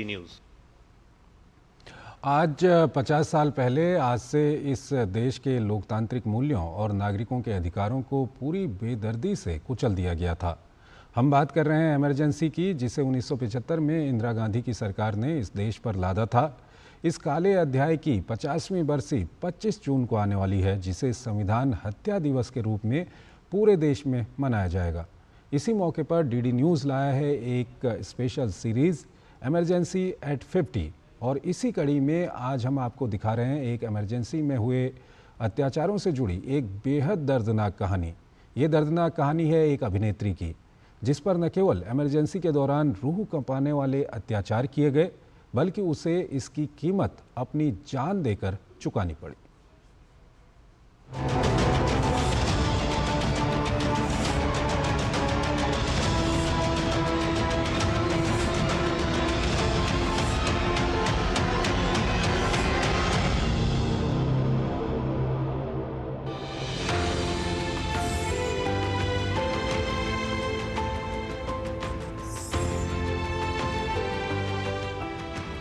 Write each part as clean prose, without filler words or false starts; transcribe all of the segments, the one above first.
News. आज 50 साल पहले आज से इस देश के लोकतांत्रिक मूल्यों और नागरिकों के अधिकारों को पूरी बेदर्दी से कुचल दिया गया था। हम बात कर रहे हैं इमरजेंसी की, जिसे 1975 में इंदिरा गांधी की सरकार ने इस देश पर लादा था। इस काले अध्याय की 50वीं बरसी 25 जून को आने वाली है, जिसे संविधान हत्या दिवस के रूप में पूरे देश में मनाया जाएगा। इसी मौके पर डीडी न्यूज़ लाया है एक स्पेशल सीरीज़ इमरजेंसी एट 50, और इसी कड़ी में आज हम आपको दिखा रहे हैं एक इमरजेंसी में हुए अत्याचारों से जुड़ी एक बेहद दर्दनाक कहानी। ये दर्दनाक कहानी है एक अभिनेत्री की, जिस पर न केवल इमरजेंसी के दौरान रूह कंपाने वाले अत्याचार किए गए, बल्कि उसे इसकी कीमत अपनी जान देकर चुकानी पड़ी।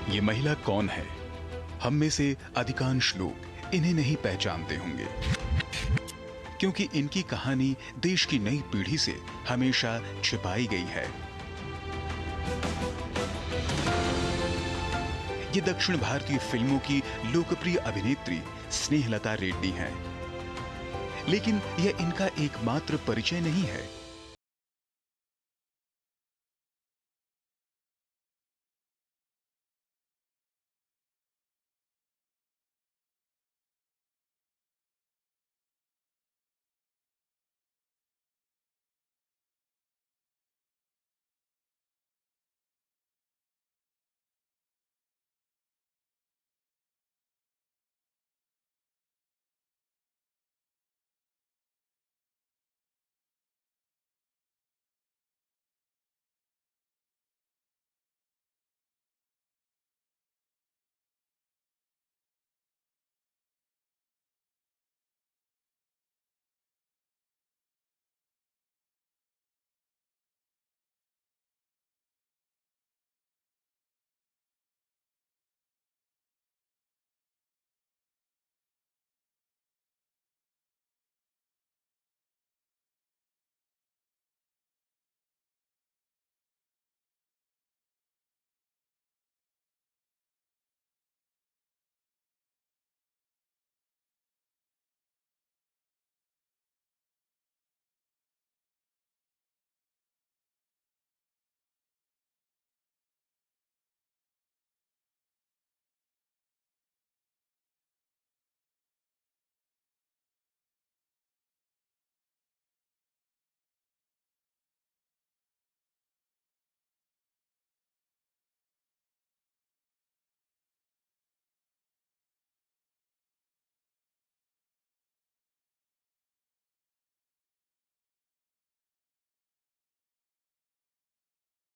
ये महिला कौन है? हम में से अधिकांश लोग इन्हें नहीं पहचानते होंगे, क्योंकि इनकी कहानी देश की नई पीढ़ी से हमेशा छिपाई गई है। ये दक्षिण भारतीय फिल्मों की लोकप्रिय अभिनेत्री स्नेहलता रेड्डी हैं। लेकिन यह इनका एकमात्र परिचय नहीं है।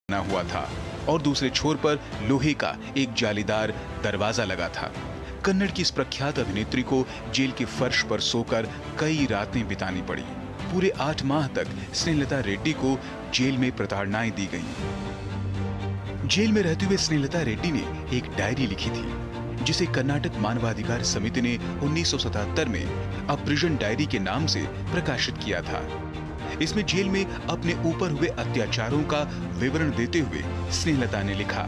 बना हुआ था और दूसरे छोर पर लोहे का एक जालीदार दरवाजा लगा था। कन्नड़ की इस प्रख्यात अभिनेत्री को जेल के फर्श पर सोकर कई रातें बितानी पड़ी। पूरे 8 माह तक स्नेहलता रेड्डी को जेल में प्रताड़नाएं दी गईं। जेल में रहते हुए स्नेहलता रेड्डी ने एक डायरी लिखी थी, जिसे कर्नाटक मानवाधिकार समिति ने 1977 में अ प्रिजन डायरी के नाम से प्रकाशित किया था। इसमें जेल में अपने ऊपर हुए अत्याचारों का विवरण देते हुए स्नेहलता ने लिखा,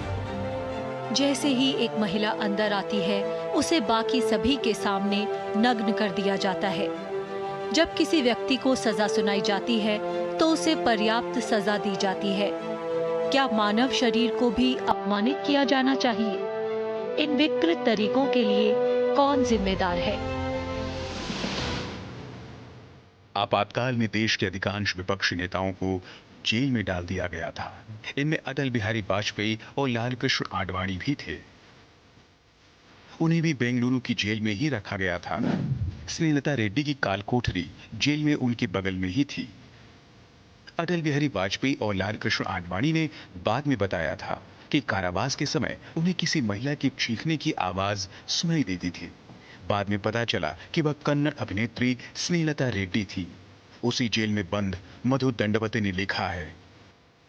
जैसे ही एक महिला अंदर आती है, उसे बाकी सभी के सामने नग्न कर दिया जाता है। जब किसी व्यक्ति को सजा सुनाई जाती है तो उसे पर्याप्त सजा दी जाती है। क्या मानव शरीर को भी अपमानित किया जाना चाहिए? इन विकृत तरीकों के लिए कौन जिम्मेदार है? आपातकाल में देश के अधिकांश विपक्षी नेताओं को जेल में डाल दिया गया था। इनमें अटल बिहारी वाजपेयी और लाल कृष्ण आडवाणी भी थे। उन्हें भी बेंगलुरु की जेल में ही रखा गया था। स्नेहलता रेड्डी की काल कोठरी जेल में उनके बगल में ही थी। अटल बिहारी वाजपेयी और लाल कृष्ण आडवाणी ने बाद में बताया था कि कारावास के समय उन्हें किसी महिला की चीखने की आवाज सुनाई देती थी। बाद में पता चला कि वह कन्नड़ अभिनेत्री स्नेहलता रेड्डी थी। उसी जेल में बंद मधु दंडवते ने लिखा है,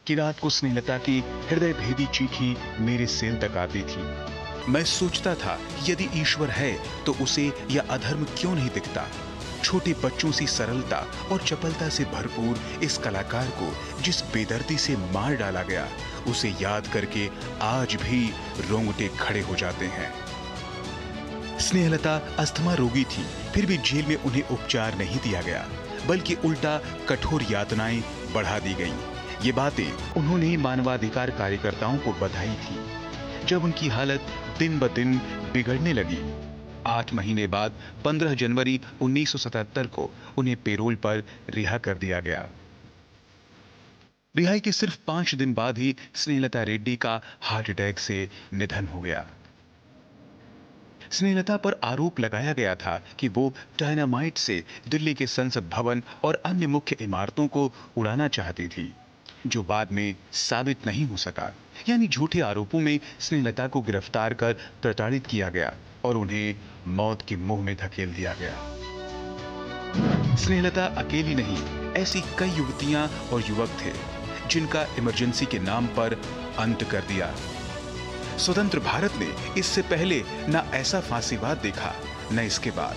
कि रात को स्नेहलता की हृदय भेदी चीखें मेरे सिर तक आती थी। मैं सोचता था यदि ईश्वर है तो उसे यह अधर्म क्यों नहीं दिखता। छोटे बच्चों सी सरलता और चपलता से भरपूर इस कलाकार को जिस बेदर्दी से मार डाला गया, उसे याद करके आज भी रोंगटे खड़े हो जाते हैं। स्नेहलता अस्थमा रोगी थी, फिर भी जेल में उन्हें उपचार नहीं दिया गया, बल्कि उल्टा कठोर यातनाएं बढ़ा दी गईं। ये बातें उन्होंने मानवाधिकार कार्यकर्ताओं को बताई थी। जब उनकी हालत दिन ब दिन बिगड़ने लगी, 8 महीने बाद 15 जनवरी 1977 को उन्हें पेरोल पर रिहा कर दिया गया। रिहाई के सिर्फ 5 दिन बाद ही स्नेहलता रेड्डी का हार्ट अटैक से निधन हो गया। स्नेहलता पर आरोप लगाया गया था कि वो डायनामाइट से दिल्ली के संसद भवन और अन्य मुख्य इमारतों को उड़ाना चाहती थी, जो बाद में साबित नहीं हो सका। यानी झूठे आरोपों में स्नेहलता को गिरफ्तार कर प्रताड़ित किया गया और उन्हें मौत के मुंह में धकेल दिया गया। स्नेहलता अकेली नहीं, ऐसी कई युवतियां और युवक थे जिनका इमरजेंसी के नाम पर अंत कर दिया। स्वतंत्र भारत ने इससे पहले न ऐसा फांसीवाद देखा, न इसके बाद।